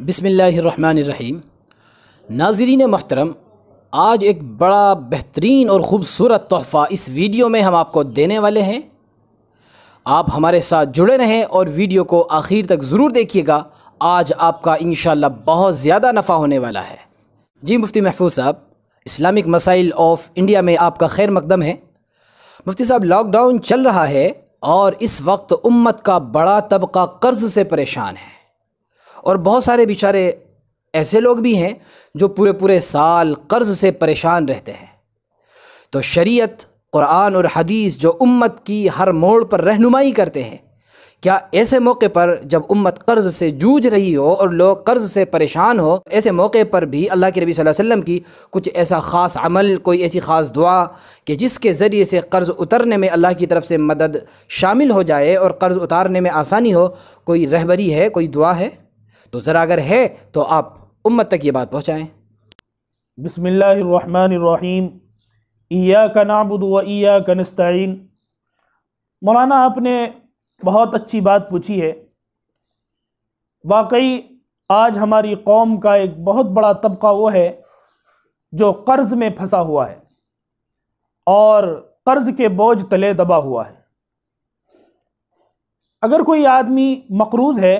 बिस्मिल्लाहिर्रहमानिर्रहीम। नाज़रीन मोहतरम, आज एक बड़ा बेहतरीन और ख़ूबसूरत तोहफ़ा इस वीडियो में हम आपको देने वाले हैं। आप हमारे साथ जुड़े रहें और वीडियो को आखिर तक ज़रूर देखिएगा। आज आपका इंशाअल्लाह बहुत ज़्यादा नफ़ा होने वाला है। जी मुफ्ती महफूज साहब, इस्लामिक मसाइल ऑफ इंडिया में आपका खैर मकदम है। मुफ्ती साहब, लॉकडाउन चल रहा है और इस वक्त उम्मत का बड़ा तबका कर्ज़ से परेशान है और बहुत सारे बेचारे ऐसे लोग भी हैं जो पूरे पूरे साल कर्ज़ से परेशान रहते हैं। तो शरीयत, कुरान और हदीस जो उम्मत की हर मोड़ पर रहनुमाई करते हैं, क्या ऐसे मौके पर जब उम्मत कर्ज़ से जूझ रही हो और लोग कर्ज़ से परेशान हो, ऐसे मौके पर भी अल्लाह के नबी सल्लल्लाहु अलैहि वसल्लम की कुछ ऐसा ख़ास अमल, कोई ऐसी ख़ास दुआ कि जिसके ज़रिए से कर्ज़ उतरने में अल्लाह की तरफ से मदद शामिल हो जाए और कर्ज़ उतारने में आसानी हो, कोई रहबरी है, कोई दुआ है? तो ज़रा अगर है तो आप उम्मत तक ये बात पहुँचाएँ। बिस्मिल्लाहिर्रहमानिर्रहीम। इय्याका नअबुदु व इय्याका नस्तईन। मौलाना, आपने बहुत अच्छी बात पूछी है। वाकई आज हमारी कौम का एक बहुत बड़ा तबका वो है जो कर्ज़ में फंसा हुआ है और कर्ज़ के बोझ तले दबा हुआ है। अगर कोई आदमी मकरूज़ है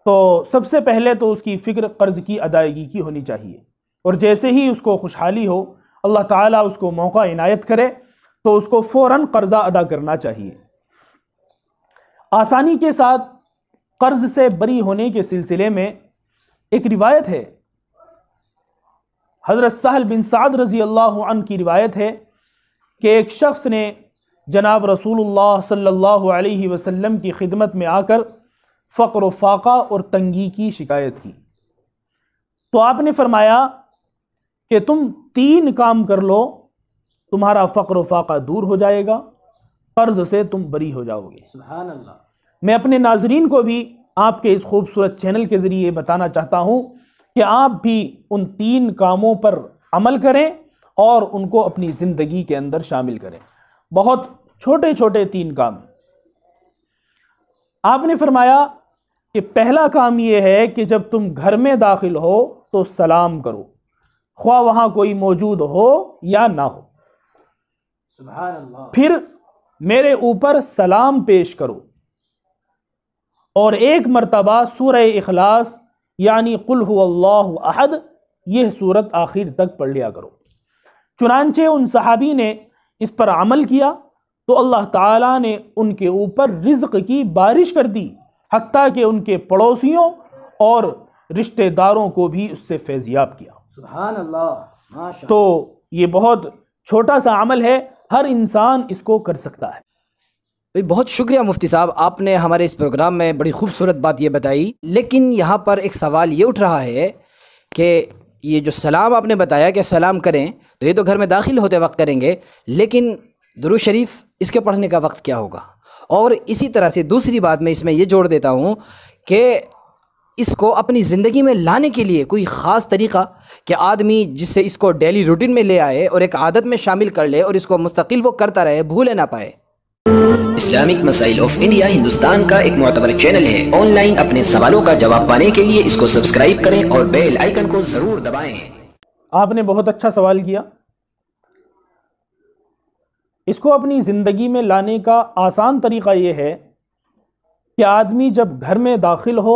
तो सबसे पहले तो उसकी फ़िक्र कर्ज़ की अदायगी की होनी चाहिए, और जैसे ही उसको खुशहाली हो, अल्लाह ताला उसको मौका इनायत करे, तो उसको फ़ौरन कर्ज़ा अदा करना चाहिए। आसानी के साथ कर्ज़ से बरी होने के सिलसिले में एक रिवायत है, हज़रत सहल बिन साद रज़ी अल्लाह अन्हु की रिवायत है कि एक शख्स ने जनाब रसूलुल्लाह सल्लल्लाहु अलैहि वसल्लम की खिदमत में आकर फ़क्र फ़ाक़ा और तंगी की शिकायत की। तो आपने फरमाया कि तुम 3 काम कर लो, तुम्हारा फ़क्र फ़ाक़ा दूर हो जाएगा, कर्ज़ से तुम बरी हो जाओगे। सुभान अल्लाह। मैं अपने नाज़रीन को भी आपके इस खूबसूरत चैनल के ज़रिए बताना चाहता हूँ कि आप भी उन 3 कामों पर अमल करें और उनको अपनी ज़िंदगी के अंदर शामिल करें। बहुत छोटे छोटे 3 काम। आपने फरमाया कि पहला काम ये है कि जब तुम घर में दाखिल हो तो सलाम करो, ख्वाह वहाँ कोई मौजूद हो या ना हो। सुभान अल्लाह। फिर मेरे ऊपर सलाम पेश करो और 1 मरतबा सूरह इखलास यानी कुल हुवल्लाहु अहद, यह सूरत आखिर तक पढ़ लिया करो। चुनांचे उन सहाबी ने इस पर अमल किया तो अल्लाह ताला ने उनके ऊपर रिज़्क़ की बारिश कर दी, हत्ता कि उनके पड़ोसियों और रिश्तेदारों को भी उससे फैज़याब किया। सुभान अल्लाह, माशाअल्लाह। तो ये बहुत छोटा सा अमल है, हर इंसान इसको कर सकता है। बहुत शुक्रिया मुफ्ती साहब, आपने हमारे इस प्रोग्राम में बड़ी खूबसूरत बात ये बताई। लेकिन यहाँ पर एक सवाल ये उठ रहा है कि ये जो सलाम आपने बताया कि सलाम करें, तो ये तो घर में दाखिल होते वक्त करेंगे, लेकिन दुरूद शरीफ इसके पढ़ने का वक्त क्या होगा? और इसी तरह से दूसरी बात मैं इसमें ये जोड़ देता हूँ कि इसको अपनी ज़िंदगी में लाने के लिए कोई ख़ास तरीक़ा कि आदमी जिससे इसको डेली रूटीन में ले आए और एक आदत में शामिल कर ले और इसको मुस्तकिल वो करता रहे, भूले ना पाए। इस्लामिक मसाइल ऑफ इंडिया हिंदुस्तान का एक मोतबर चैनल है। ऑनलाइन अपने सवालों का जवाब पाने के लिए इसको सब्सक्राइब करें और बेल आइकन को ज़रूर दबाएं। आपने बहुत अच्छा सवाल किया। इसको अपनी ज़िंदगी में लाने का आसान तरीक़ा ये है कि आदमी जब घर में दाखिल हो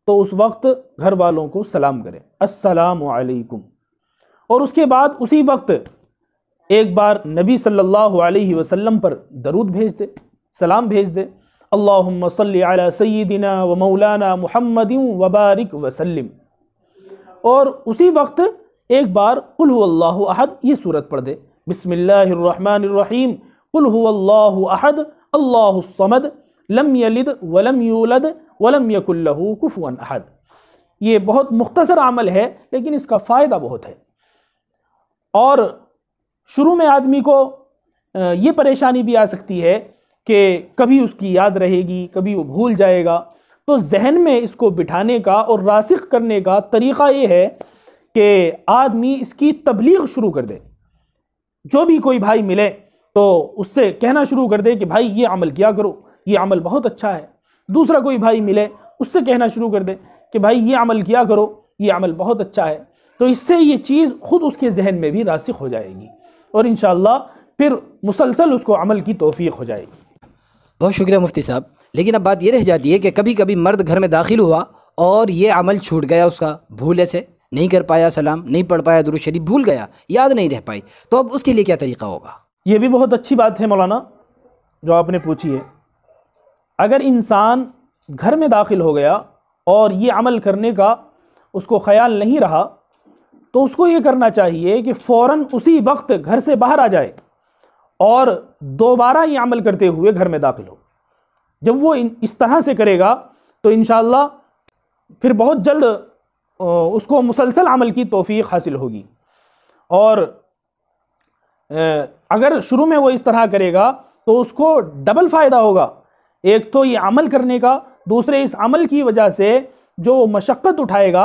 तो उस वक्त घर वालों को सलाम करे, अस्सलामु अलैकुम, और उसके बाद उसी वक्त एक बार नबी सल्लल्लाहु अलैहि वसल्लम पर दरूद भेज दे, सलाम भेज दे, अल्लाहुम्मा सल्ली अला सय्यिदिना व मौलाना मुहम्मदिन व बारिक वसल्लिम, और उसी वक्त एक बार कुल हुवल्लाहु अहद ये सूरत पढ़ दे, बिस्मिल्लाहिर्रहमानिर्रहीम, कुल हुवल्लाहु अहद अल्लाहुस समद लम यलिद वलम यूलद वलम यकुल लहू कुफुवन अहद। ये बहुत मुख्तसर अमल है लेकिन इसका फ़ायदा बहुत है। और शुरू में आदमी को ये परेशानी भी आ सकती है कि कभी उसकी याद रहेगी, कभी वो भूल जाएगा। तो जहन में इसको बिठाने का और रासिख करने का तरीक़ा ये है कि आदमी इसकी तबलीग शुरू कर दे। जो भी कोई भाई मिले तो उससे कहना शुरू कर दे कि भाई ये अमल किया करो, ये अमल बहुत अच्छा है। दूसरा कोई भाई मिले उससे कहना शुरू कर दे कि भाई ये अमल किया करो, ये अमल बहुत अच्छा है, तो इससे ये चीज़ खुद उसके जहन में भी रासिख हो जाएगी और इंशाअल्लाह फिर मुसलसल उसको अमल की तौफीक हो जाएगी। बहुत शुक्रिया मुफ्ती साहब। लेकिन अब बात ये रह जाती है कि कभी कभी मर्द घर में दाखिल हुआ और ये अमल छूट गया उसका, भूले से नहीं कर पाया, सलाम नहीं पढ़ पाया, दुरूद शरीफ भूल गया, याद नहीं रह पाई, तो अब उसके लिए क्या तरीक़ा होगा? ये भी बहुत अच्छी बात है मौलाना जो आपने पूछी है। अगर इंसान घर में दाखिल हो गया और ये अमल करने का उसको ख्याल नहीं रहा, तो उसको ये करना चाहिए कि फ़ौरन उसी वक्त घर से बाहर आ जाए और दोबारा ये अमल करते हुए घर में दाखिल हो। जब वो इस तरह से करेगा तो इंशाअल्लाह फिर बहुत जल्द उसको मुसलसल अमल की तौफीक हासिल होगी। और अगर शुरू में वो इस तरह करेगा तो उसको डबल फ़ायदा होगा। एक तो ये अमल करने का, दूसरे इस अमल की वजह से जो मशक्क़त उठाएगा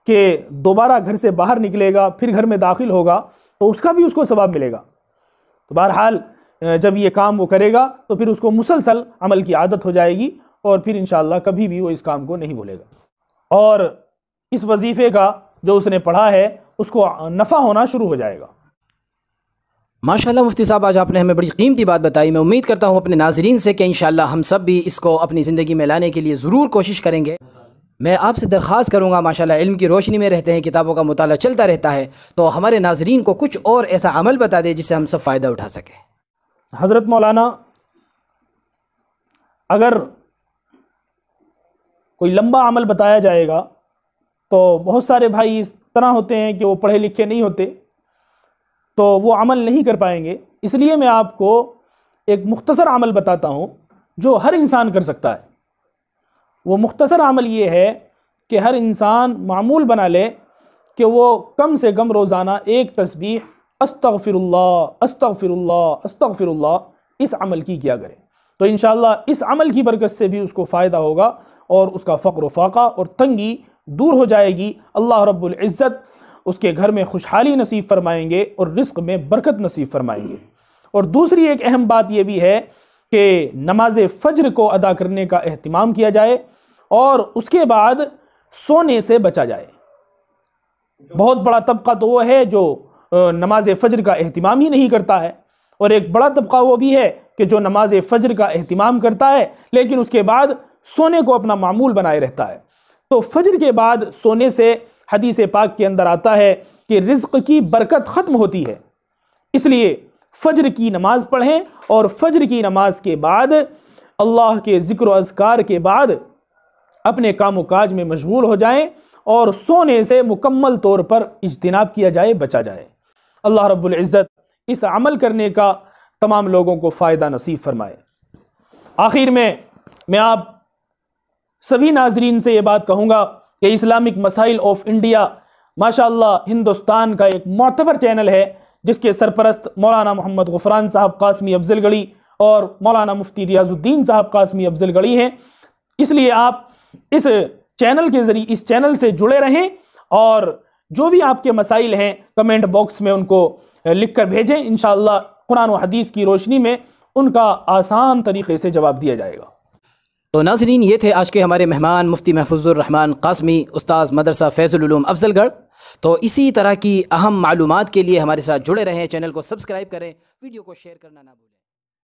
कि दोबारा घर से बाहर निकलेगा, फिर घर में दाखिल होगा, तो उसका भी उसको सवाब मिलेगा। तो बहरहाल जब ये काम वो करेगा तो फिर उसको मुसलसल अमल की आदत हो जाएगी और फिर इंशाअल्लाह कभी भी वो इस काम को नहीं भूलेगा और इस वजीफ़े का जो उसने पढ़ा है उसको नफ़ा होना शुरू हो जाएगा। माशाल्लाह मुफ्ती साहब, आज आपने हमें बड़ी कीमती बात बताई। मैं उम्मीद करता हूँ अपने नाज़रीन से कि इंशाअल्लाह हम सब भी इसको अपनी ज़िंदगी में लाने के लिए ज़रूर कोशिश करेंगे। मैं आपसे दरख्वास्त करूँगा, माशाल्लाह इल्म की रोशनी में रहते हैं, किताबों का मुताला चलता रहता है, तो हमारे नाज़रीन को कुछ और ऐसा अमल बता दें जिससे हम सब फ़ायदा उठा सकें। हज़रत मौलाना, अगर कोई लंबा अमल बताया जाएगा तो बहुत सारे भाई इस तरह होते हैं कि वो पढ़े लिखे नहीं होते, तो वो अमल नहीं कर पाएंगे। इसलिए मैं आपको एक मुख्तसर अमल बताता हूँ जो हर इंसान कर सकता है। वो मुख्तसर अमल ये है कि हर इंसान मामूल बना ले कि वो कम से कम रोज़ाना एक तस्बीह अस्तगफिरुल्लाह अस्तगफिरुल्लाह अस्तगफिरुल्लाह इस अमल की किया करे। तो इंशाअल्लाह इस अमल की बरकत से भी उसको फ़ायदा होगा और उसका फ़क्र फ़ाक़ा और तंगी दूर हो जाएगी। अल्लाह रब्बुल इज़्ज़त उसके घर में खुशहाली नसीब फरमाएंगे और रिज़्क़ में बरकत नसीब फरमाएंगे। और दूसरी एक अहम बात यह भी है कि नमाज फ़ज्र को अदा करने का एहतिमाम किया जाए और उसके बाद सोने से बचा जाए। बहुत बड़ा तबका तो वो है जो नमाज फ़ज्र का एहतिमाम ही नहीं करता है, और एक बड़ा तबका वो भी है कि जो नमाज फ़ज्र का एहतिमाम करता है लेकिन उसके बाद सोने को अपना मामूल बनाए रहता है। तो फ़ज्र के बाद सोने से हदीस पाक के अंदर आता है कि रिज़्क़ की बरकत ख़त्म होती है। इसलिए फ़ज्र की नमाज पढ़ें और फ़ज्र की नमाज के बाद अल्लाह के ज़िक्र अज़कार के बाद अपने काम काज में मशगूल हो जाएं और सोने से मुकम्मल तौर पर इज्तिनाब किया जाए, बचा जाए। अल्लाह रब्बुल इज़्ज़त इस अमल करने का तमाम लोगों को फ़ायदा नसीब फरमाए। आखिर में मैं आप सभी नाजरीन से ये बात कहूँगा कि इस्लामिक मसाइल ऑफ इंडिया माशाअल्लाह हिंदुस्तान का एक मोतबर चैनल है जिसके सरपरस्त मौलाना मोहम्मद ग़ुफ़रान साहब कासमी अफजलगढ़ी और मौलाना मुफ्ती रियाजुद्दीन साहब कासमी अफजलगढ़ी हैं। इसलिए आप इस चैनल के ज़रिए इस चैनल से जुड़े रहें और जो भी आपके मसाइल हैं कमेंट बॉक्स में उनको लिख कर भेजें। इंशाअल्लाह कुरान व हदीस की रोशनी में उनका आसान तरीक़े से जवाब दिया जाएगा। तो नाज़रीन, ये थे आज के हमारे मेहमान मुफ्ती महफूजुर रहमान कासमी, उस्ताद मदरसा फैज़ुल उलूम अफजलगढ़। तो इसी तरह की अहम मालूमात के लिए हमारे साथ जुड़े रहें, चैनल को सब्सक्राइब करें, वीडियो को शेयर करना ना भूलें।